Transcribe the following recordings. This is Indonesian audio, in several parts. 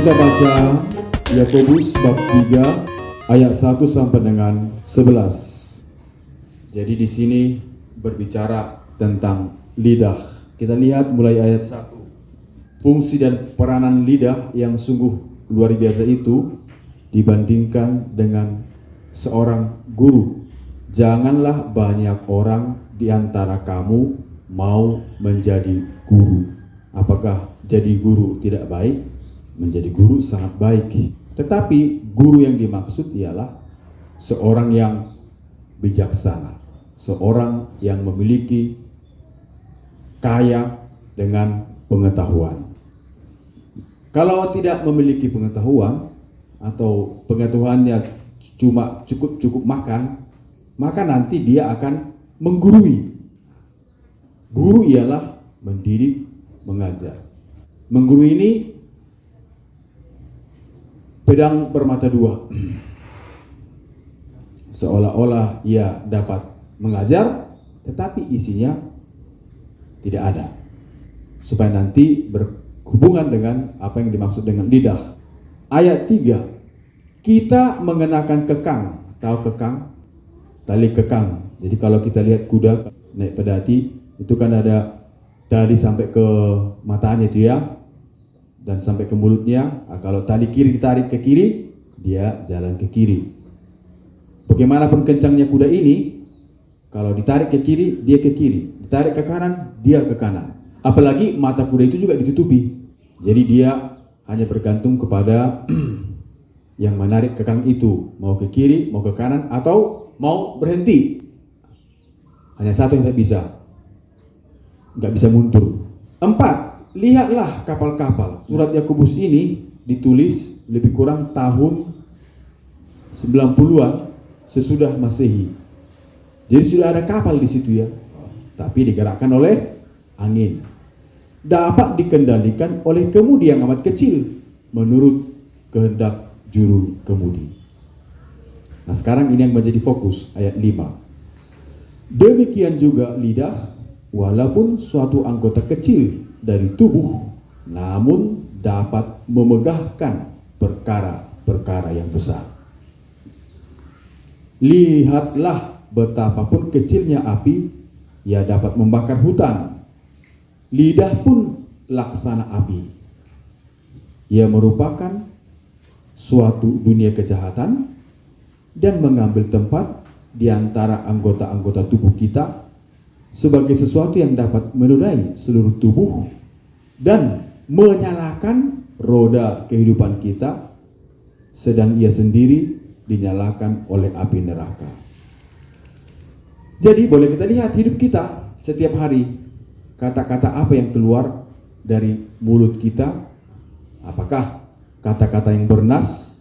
Kita baca Yakobus bab 3 ayat 1 sampai dengan 11. Jadi di sini berbicara tentang lidah. Kita lihat mulai ayat 1. Fungsi dan peranan lidah yang sungguh luar biasa itu dibandingkan dengan seorang guru. Janganlah banyak orang di antara kamu mau menjadi guru. Apakah jadi guru tidak baik? Menjadi guru sangat baik. Tetapi guru yang dimaksud ialah seorang yang bijaksana, seorang yang memiliki kaya dengan pengetahuan. Kalau tidak memiliki pengetahuan atau pengetahuannya cuma cukup makan, maka nanti dia akan menggurui. Guru ialah mendidik, mengajar. Mengguru ini pedang bermata dua. Seolah-olah ia dapat mengajar, tetapi isinya tidak ada. Supaya nanti berhubungan dengan apa yang dimaksud dengan lidah. Ayat 3. Kita mengenakan kekang. Tahu kekang? Tali kekang. Jadi kalau kita lihat kuda naik pedati, itu kan ada tali sampai ke matanya itu ya, dan sampai ke mulutnya. Nah, kalau tali kiri ditarik ke kiri, dia jalan ke kiri. Bagaimanapun kencangnya kuda ini, kalau ditarik ke kiri, dia ke kiri. Ditarik ke kanan, dia ke kanan. Apalagi mata kuda itu juga ditutupi. Jadi dia hanya bergantung kepada yang menarik kekang itu. Mau ke kiri, mau ke kanan, atau mau berhenti. Hanya satu yang tidak bisa. Nggak bisa mundur. 4. Lihatlah kapal-kapal. Surat Yakobus ini ditulis lebih kurang tahun 90-an sesudah Masehi. Jadi sudah ada kapal di situ ya. Tapi digerakkan oleh angin. Dapat dikendalikan oleh kemudi yang amat kecil menurut kehendak juru kemudi. Nah, sekarang ini yang menjadi fokus ayat 5. Demikian juga lidah, walaupun suatu anggota kecil dari tubuh, namun dapat memegahkan perkara-perkara yang besar. Lihatlah betapapun kecilnya api, ia dapat membakar hutan. Lidah pun laksana api. Ia merupakan suatu dunia kejahatan dan mengambil tempat di antara anggota-anggota tubuh kita sebagai sesuatu yang dapat menodai seluruh tubuh dan menyalakan roda kehidupan kita, sedang ia sendiri dinyalakan oleh api neraka. Jadi boleh kita lihat hidup kita setiap hari, kata-kata apa yang keluar dari mulut kita. Apakah kata-kata yang bernas,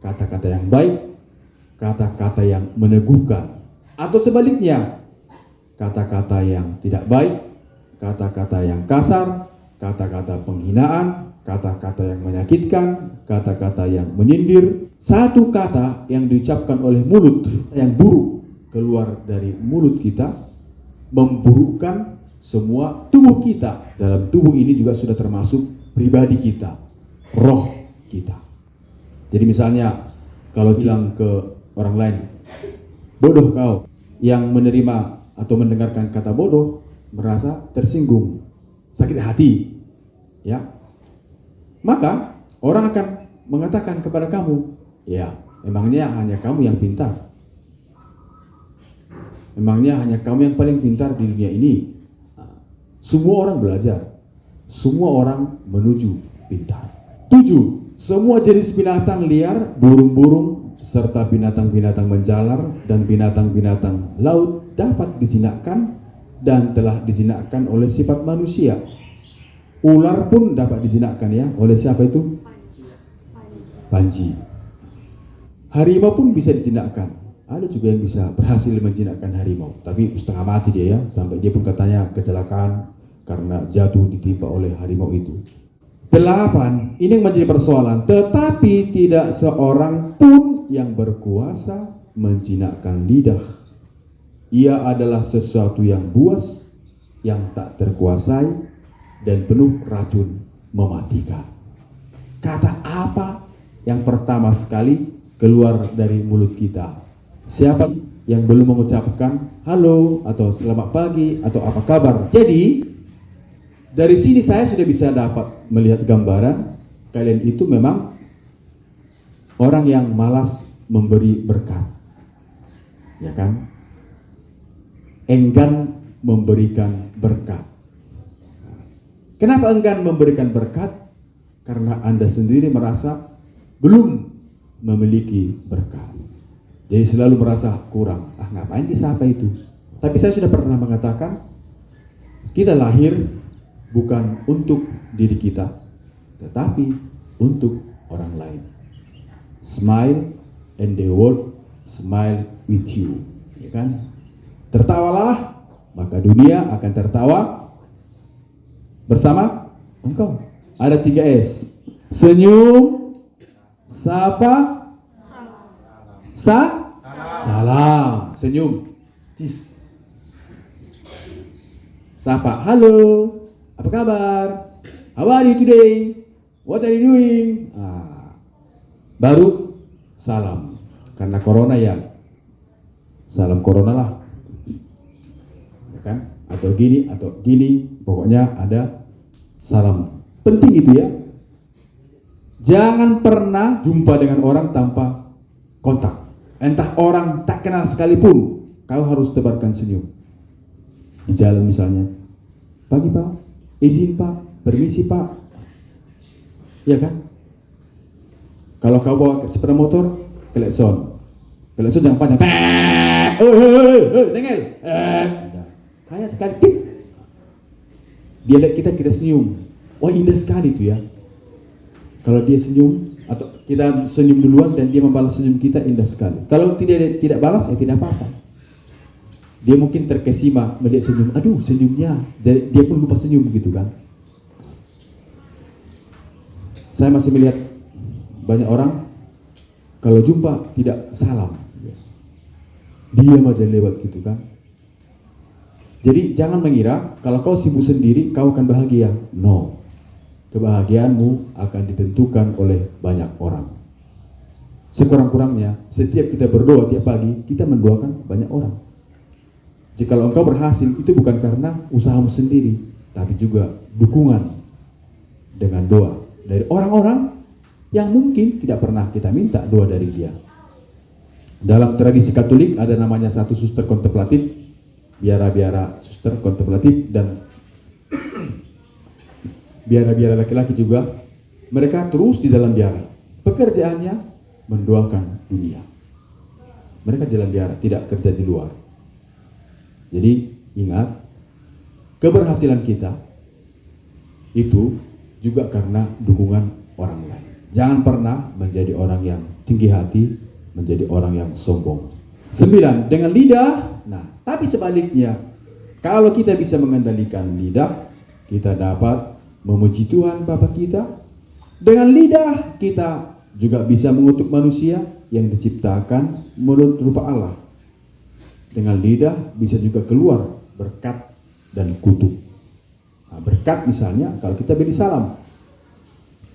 kata-kata yang baik, kata-kata yang meneguhkan, atau sebaliknya, kata-kata yang tidak baik, kata-kata yang kasar, kata-kata penghinaan, kata-kata yang menyakitkan, kata-kata yang menyindir. Satu kata yang diucapkan oleh mulut yang buruk keluar dari mulut kita memburukkan semua tubuh kita. Dalam tubuh ini juga sudah termasuk pribadi kita, roh kita. Jadi misalnya kalau bilang ke orang lain, bodoh kau, yang menerima atau mendengarkan kata bodoh merasa tersinggung, sakit hati, ya, maka orang akan mengatakan kepada kamu, ya, emangnya hanya kamu yang pintar, emangnya hanya kamu yang paling pintar di dunia ini. Semua orang belajar, semua orang menuju pintar. 7. Semua jenis binatang liar, burung-burung, serta binatang-binatang menjalar dan binatang-binatang laut dapat dijinakkan dan telah dijinakkan oleh sifat manusia. Ular pun dapat dijinakkan ya, oleh siapa itu? Panji. Harimau pun bisa dijinakkan. Ada juga yang bisa berhasil menjinakkan harimau, tapi setengah mati dia ya, sampai dia pun katanya kecelakaan karena jatuh ditimpa oleh harimau itu. 8. Ini yang menjadi persoalan. Tetapi tidak seorang pun yang berkuasa menjinakkan lidah. Ia adalah sesuatu yang buas, yang tak terkuasai, dan penuh racun mematikan. Kata apa yang pertama sekali keluar dari mulut kita? Siapa yang belum mengucapkan halo atau selamat pagi atau apa kabar? Jadi dari sini saya sudah bisa dapat melihat gambaran kalian itu memang orang yang malas memberi berkat, ya kan? Enggan memberikan berkat. Kenapa enggan memberikan berkat? Karena Anda sendiri merasa belum memiliki berkat. Jadi selalu merasa kurang. Ngapain disapa itu? Tapi saya sudah pernah mengatakan, kita lahir bukan untuk diri kita, tetapi untuk orang lain. Smile and the world smile with you, ya kan? Tertawalah, maka dunia akan tertawa bersama engkau. Ada 3 S. Senyum, sapa, salam. Senyum, cis. Sapa, halo, apa kabar? How are you today? What are you doing? Baru salam. Karena corona ya, salam corona lah, ya kan? Atau gini, pokoknya ada salam. Penting itu ya. Jangan pernah jumpa dengan orang tanpa kontak. Entah orang tak kenal sekalipun, kau harus tebarkan senyum. Di jalan misalnya, pagi pak, izin pak, permisi pak, ya kan? Kalau kau bawa sepeda motor, klakson jangan panjang, dengel, hanya sekali, tip. Dia lihat kita senyum, wah indah sekali itu ya. Kalau dia senyum atau kita senyum duluan dan dia membalas senyum kita, indah sekali. Kalau tidak balas, tidak apa-apa. Dia mungkin terkesima melihat senyum, aduh senyumnya, dia pun lupa senyum gitu kan. Saya masih melihat banyak orang kalau jumpa tidak salam, diam aja lewat gitu kan. Jadi jangan mengira kalau kau sibuk sendiri kau akan bahagia. No, kebahagiaanmu akan ditentukan oleh banyak orang. Sekurang-kurangnya setiap kita berdoa tiap pagi, kita mendoakan banyak orang. Jikalau engkau berhasil, itu bukan karena usahamu sendiri, tapi juga dukungan dengan doa dari orang-orang yang mungkin tidak pernah kita minta doa dari dia. Dalam tradisi Katolik ada namanya satu suster kontemplatif, biara-biara suster kontemplatif, dan biara-biara laki-laki juga. Mereka terus di dalam biara. Pekerjaannya mendoakan dunia. Mereka di dalam biara, tidak kerja di luar. Jadi ingat, keberhasilan kita itu juga karena dukungan orang lain. Jangan pernah menjadi orang yang tinggi hati, menjadi orang yang sombong. 9, dengan lidah. Nah, tapi sebaliknya, kalau kita bisa mengendalikan lidah, kita dapat memuji Tuhan Bapa kita. Dengan lidah kita juga bisa mengutuk manusia yang diciptakan menurut rupa Allah. Dengan lidah bisa juga keluar berkat dan kutuk. Nah, berkat misalnya kalau kita beri salam.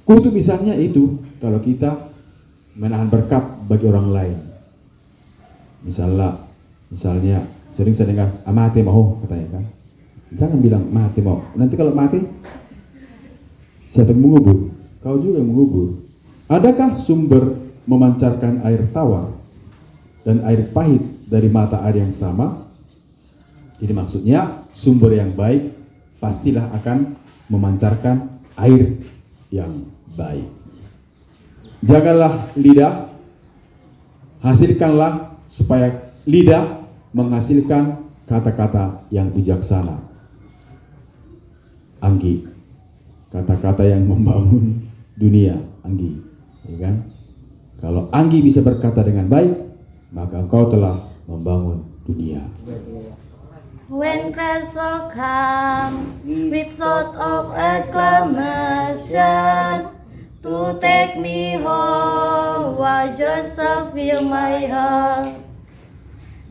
Kutuk misalnya itu kalau kita menahan berkat bagi orang lain. Misalnya sering saya dengar, mati mau katanya kan. Jangan bilang mati mau. Nanti kalau mati, siapa yang mengubur? Kau juga yang mengubur. Adakah sumber memancarkan air tawar dan air pahit dari mata air yang sama? Jadi maksudnya sumber yang baik pastilah akan memancarkan air yang baik. Jagalah lidah, hasilkanlah supaya lidah menghasilkan kata-kata yang bijaksana. Anggi, kata-kata yang membangun dunia. Anggi, ya kan? Kalau Anggi bisa berkata dengan baik, maka engkau telah membangun dunia. When Christ shall come with sort of acclamation to take me home, while just shall fill my heart,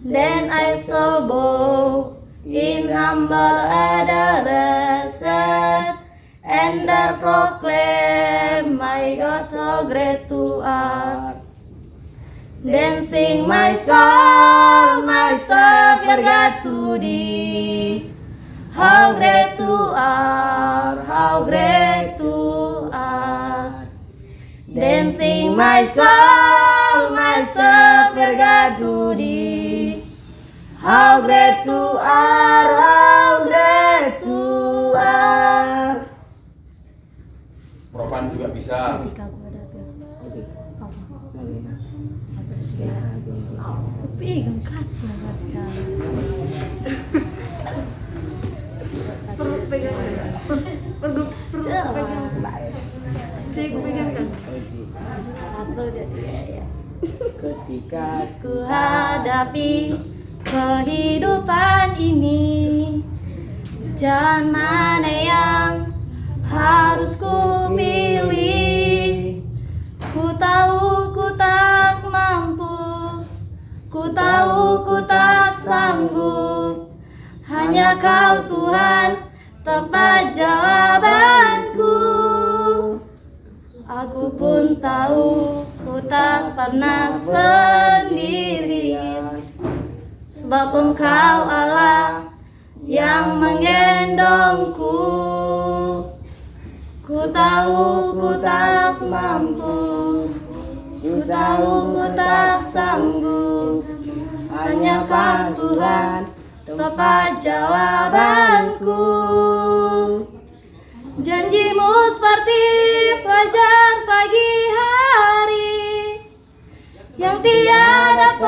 then I shall bow in humble adoration and there proclaim, my God, how great Thou art. Then sing my Savior God to Thee, how great Thou art, how great Thou art. Then sing my Savior God to Thee, how great Thou art, how great Thou art. Profan juga bisa. Ketika ku hadapi kehidupan ini, jalan mana yang harus ku pilih? Ku tahu ku tak mampu, ku tahu ku tak sanggup. Hanya Kau Tuhan tepat jawabanku. Aku pun tahu ku tak pernah sendirian, sebab Engkau Allah yang menggendongku. Ku tahu ku tak mampu, ku tahu ku tak sanggup. Hanya Kau Tuhan tepat jawabanku. Janji-Mu seperti fajar pagi hari yang tiada